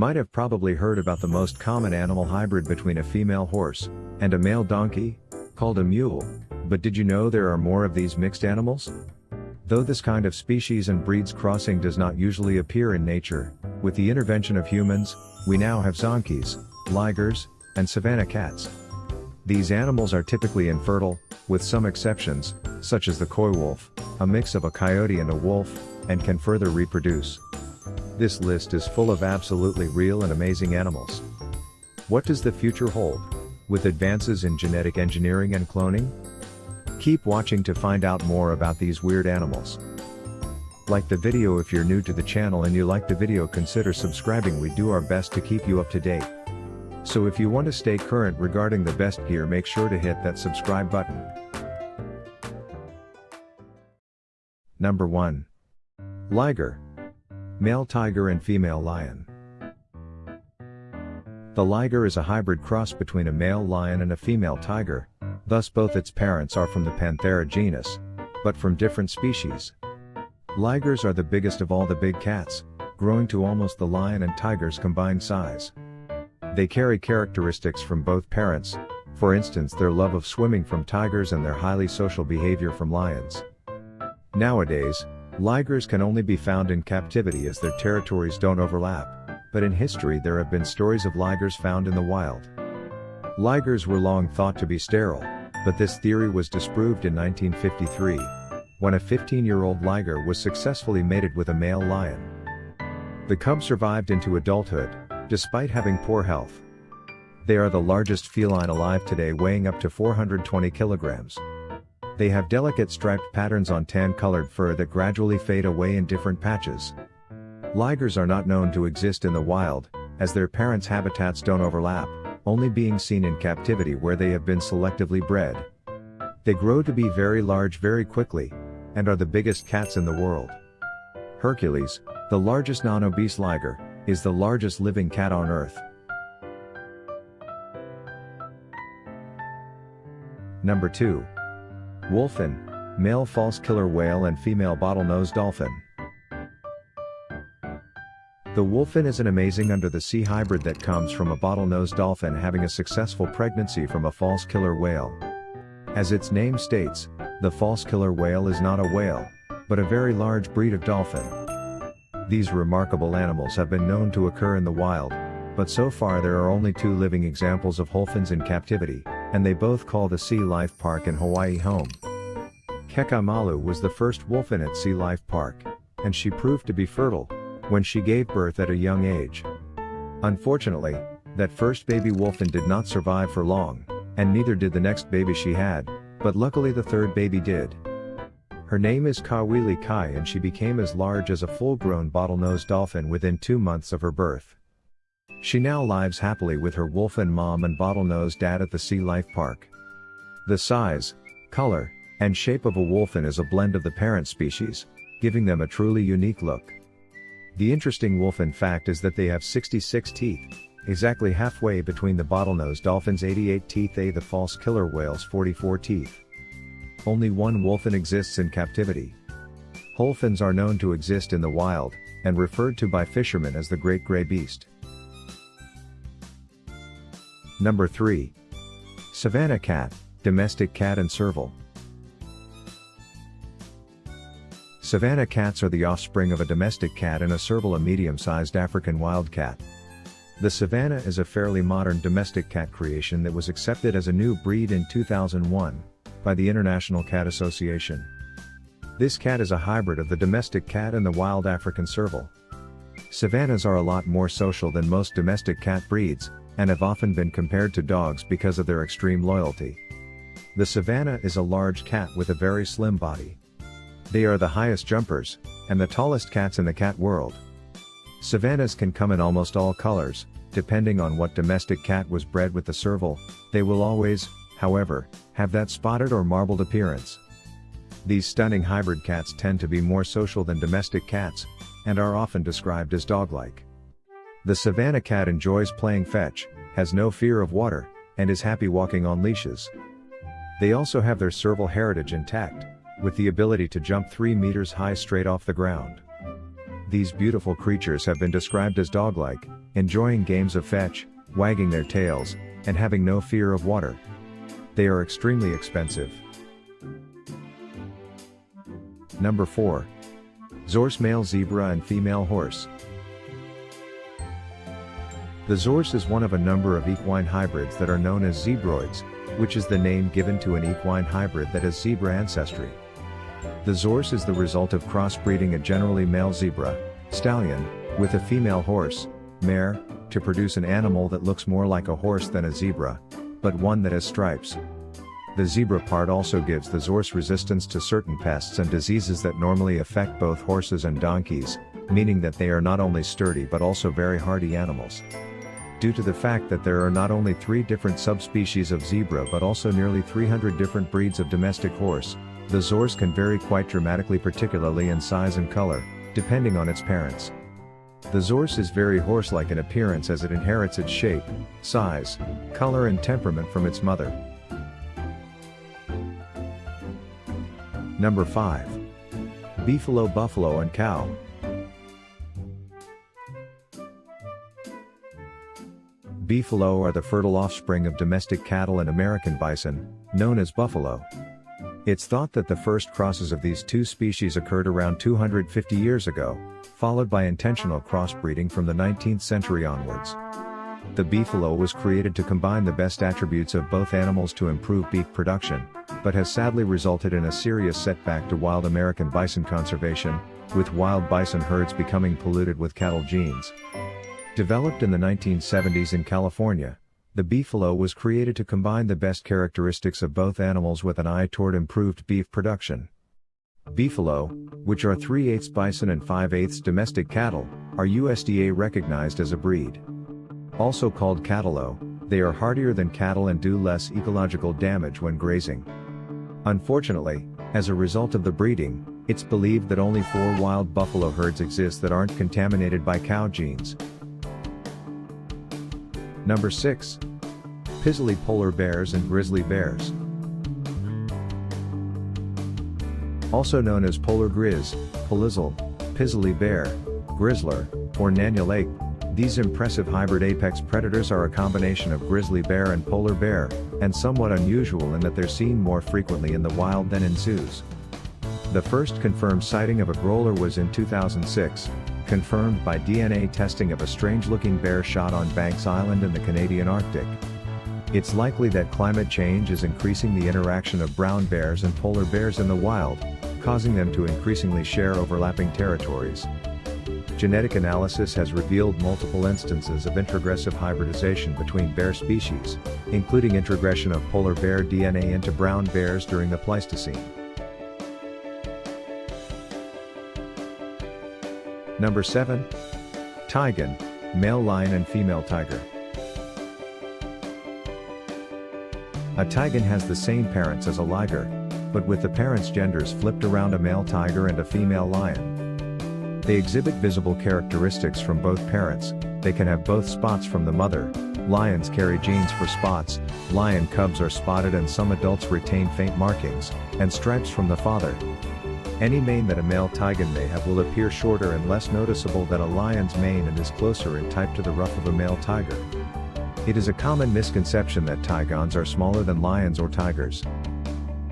might have probably heard about the most common animal hybrid between a female horse and a male donkey, called a mule, but did you know there are more of these mixed animals? Though this kind of species and breeds crossing does not usually appear in nature, with the intervention of humans, we now have zonkies, ligers, and Savannah cats. These animals are typically infertile, with some exceptions, such as the Coyote Wolf, a mix of a coyote and a wolf, and can further reproduce. This list is full of absolutely real and amazing animals. What does the future hold, with advances in genetic engineering and cloning? Keep watching to find out more about these weird animals. Like the video if you're new to the channel and you like the video, consider subscribing. We do our best to keep you up to date. So if you want to stay current regarding the best gear, make sure to hit that subscribe button. Number 1. Liger. Male tiger and female lion. The liger is a hybrid cross between a male lion and a female tiger, thus both its parents are from the Panthera genus, but from different species. Ligers are the biggest of all the big cats, growing to almost the lion and tiger's combined size. They carry characteristics from both parents, for instance their love of swimming from tigers and their highly social behavior from lions. Nowadays, ligers can only be found in captivity as their territories don't overlap, but in history there have been stories of ligers found in the wild. Ligers were long thought to be sterile, but this theory was disproved in 1953, when a 15-year-old liger was successfully mated with a male lion. The cub survived into adulthood, despite having poor health. They are the largest feline alive today, weighing up to 420 kilograms. They have delicate striped patterns on tan-colored fur that gradually fade away in different patches. Ligers are not known to exist in the wild, as their parents' habitats don't overlap, only being seen in captivity where they have been selectively bred. They grow to be very large very quickly, and are the biggest cats in the world. Hercules, the largest non-obese liger, is the largest living cat on Earth. Number 2. Wolfen, male false killer whale and female bottlenose dolphin. The wolfen is an amazing under-the-sea hybrid that comes from a bottlenose dolphin having a successful pregnancy from a false killer whale. As its name states, the false killer whale is not a whale, but a very large breed of dolphin. These remarkable animals have been known to occur in the wild, but so far there are only 2 living examples of wolfens in captivity, and they both call the Sea Life Park in Hawaii home. Kekamalu was the first wolfen at Sea Life Park, and she proved to be fertile when she gave birth at a young age. Unfortunately, that first baby wolfen did not survive for long, and neither did the next baby she had, but luckily the third baby did. Her name is Kawili Kai, and she became as large as a full-grown bottlenose dolphin within 2 months of her birth. She now lives happily with her wolfen mom and bottlenose dad at the Sea Life Park. The size, color, and shape of a wolfen is a blend of the parent species, giving them a truly unique look. The interesting wolfen fact is that they have 66 teeth, exactly halfway between the bottlenose dolphin's 88 teeth and the false killer whale's 44 teeth. Only one wolfen exists in captivity. Wolfens are known to exist in the wild, and referred to by fishermen as the Great Gray Beast. Number 3. Savannah Cat, domestic cat and serval. Savannah cats are the offspring of a domestic cat and a serval, a medium-sized African wildcat. The Savannah is a fairly modern domestic cat creation that was accepted as a new breed in 2001 by the International Cat Association. This cat is a hybrid of the domestic cat and the wild African serval. Savannahs are a lot more social than most domestic cat breeds, and have often been compared to dogs because of their extreme loyalty. The Savannah is a large cat with a very slim body. They are the highest jumpers, and the tallest cats in the cat world. Savannahs can come in almost all colors, depending on what domestic cat was bred with the serval. They will always, however, have that spotted or marbled appearance. These stunning hybrid cats tend to be more social than domestic cats, and are often described as dog-like. The Savannah cat enjoys playing fetch, has no fear of water, and is happy walking on leashes. They also have their serval heritage intact, with the ability to jump 3 meters high straight off the ground. These beautiful creatures have been described as dog-like, enjoying games of fetch, wagging their tails, and having no fear of water. They are extremely expensive. Number 4. Zorse male zebra and female horse. The Zorse is one of a number of equine hybrids that are known as zebroids, which is the name given to an equine hybrid that has zebra ancestry. The Zorse is the result of crossbreeding a generally male zebra, stallion, with a female horse, mare, to produce an animal that looks more like a horse than a zebra, but one that has stripes. The zebra part also gives the Zorse resistance to certain pests and diseases that normally affect both horses and donkeys, meaning that they are not only sturdy but also very hardy animals. Due to the fact that there are not only 3 different subspecies of zebra but also nearly 300 different breeds of domestic horse, the Zorse can vary quite dramatically, particularly in size and color, depending on its parents. The Zorse is very horse-like in appearance as it inherits its shape, size, color and temperament from its mother. Number 5. Beefalo, buffalo and cow. Beefalo are the fertile offspring of domestic cattle and American bison, known as buffalo. It's thought that the first crosses of these 2 species occurred around 250 years ago, followed by intentional crossbreeding from the 19th century onwards. The beefalo was created to combine the best attributes of both animals to improve beef production, but has sadly resulted in a serious setback to wild American bison conservation, with wild bison herds becoming polluted with cattle genes. Developed in the 1970s in California, the beefalo was created to combine the best characteristics of both animals with an eye toward improved beef production. Beefalo, which are 3/8 bison and 5/8 domestic cattle, are USDA recognized as a breed. Also called cattle, they are hardier than cattle and do less ecological damage when grazing. Unfortunately, as a result of the breeding, it's believed that only 4 wild buffalo herds exist that aren't contaminated by cow genes. Number 6. Fizzly polar bears and grizzly bears. Also known as polar grizz, polizzle, Fizzly bear, grizzler, or Nanya lake, these impressive hybrid apex predators are a combination of grizzly bear and polar bear, and somewhat unusual in that they're seen more frequently in the wild than in zoos. The first confirmed sighting of a growler was in 2006, confirmed by DNA testing of a strange-looking bear shot on Banks Island in the Canadian Arctic. It's likely that climate change is increasing the interaction of brown bears and polar bears in the wild, causing them to increasingly share overlapping territories. Genetic analysis has revealed multiple instances of introgressive hybridization between bear species, including introgression of polar bear DNA into brown bears during the Pleistocene. Number 7. Tigen, male lion and female tiger. A Tigen has the same parents as a Liger, but with the parents' genders flipped around, a male tiger and a female lion. They exhibit visible characteristics from both parents. They can have both spots from the mother. Lions carry genes for spots, lion cubs are spotted and some adults retain faint markings, and stripes from the father. Any mane that a male Tigen may have will appear shorter and less noticeable than a lion's mane and is closer in type to the ruff of a male tiger. It is a common misconception that Tigons are smaller than lions or tigers.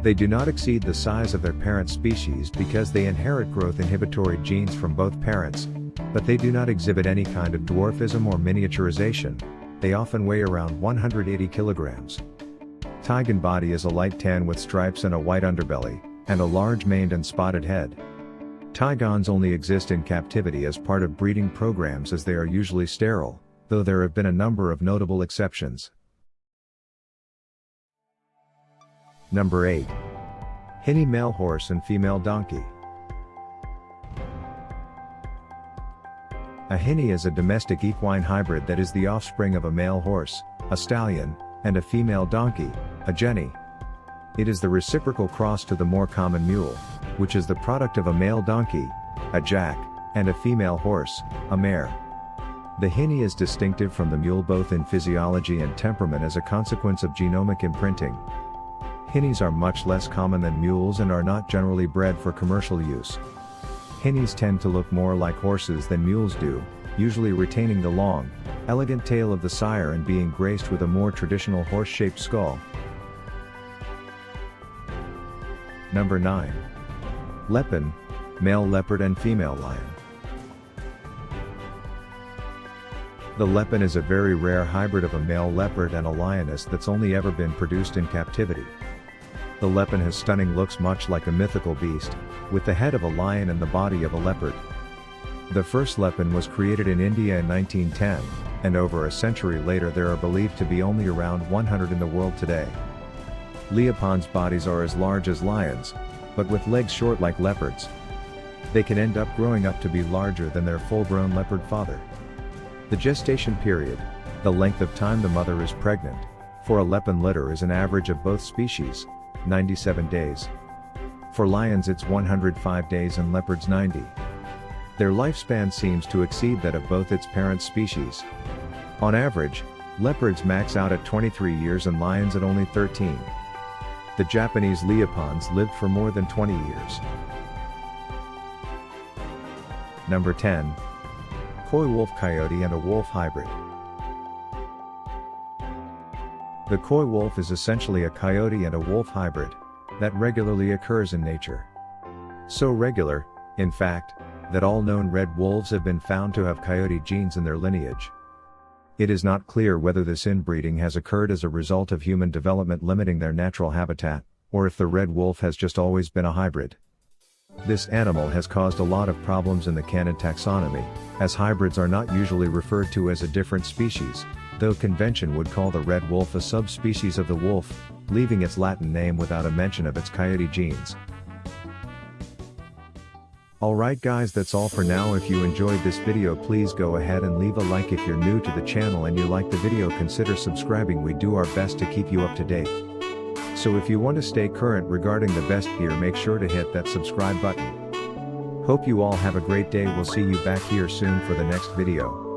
They do not exceed the size of their parent species because they inherit growth inhibitory genes from both parents, but they do not exhibit any kind of dwarfism or miniaturization. They often weigh around 180 kilograms. Tigen body is a light tan with stripes and a white underbelly, and a large maned and spotted head. Tigons only exist in captivity as part of breeding programs as they are usually sterile, though there have been a number of notable exceptions. Number 8. Hennie male horse and female donkey. A Hennie is a domestic equine hybrid that is the offspring of a male horse, a stallion, and a female donkey, a jenny. It is the reciprocal cross to the more common mule, which is the product of a male donkey, a jack, and a female horse, a mare. The Hennie is distinctive from the mule both in physiology and temperament as a consequence of genomic imprinting. Hennies are much less common than mules and are not generally bred for commercial use. Hennies tend to look more like horses than mules do, usually retaining the long, elegant tail of the sire and being graced with a more traditional horse-shaped skull. Number 9. Lepin, male leopard and female lion. The Lepin is a very rare hybrid of a male leopard and a lioness that's only ever been produced in captivity. The Lepin has stunning looks much like a mythical beast, with the head of a lion and the body of a leopard. The first Lepin was created in India in 1910, and over a century later there are believed to be only around 100 in the world today. Leopard's bodies are as large as lions, but with legs short like leopards. They can end up growing up to be larger than their full-grown leopard father. The gestation period, the length of time the mother is pregnant, for a Lepin litter is an average of both species, 97 days. For lions it's 105 days and leopards 90. Their lifespan seems to exceed that of both its parent species. On average, leopards max out at 23 years and lions at only 13. The Japanese leopards lived for more than 20 years. Number 10. Coyote Wolf, coyote and a wolf hybrid. The Coyote Wolf is essentially a coyote and a wolf hybrid that regularly occurs in nature. So regular, in fact, that all known red wolves have been found to have coyote genes in their lineage. It is not clear whether this inbreeding has occurred as a result of human development limiting their natural habitat, or if the red wolf has just always been a hybrid. This animal has caused a lot of problems in the canon taxonomy, as hybrids are not usually referred to as a different species, though convention would call the red wolf a subspecies of the wolf, leaving its Latin name without a mention of its coyote genes. Alright guys, that's all for now. If you enjoyed this video, please go ahead and leave a like. If you're new to the channel and you like the video, consider subscribing. We do our best to keep you up to date. So if you want to stay current regarding the best gear, make sure to hit that subscribe button. Hope you all have a great day. We'll see you back here soon for the next video.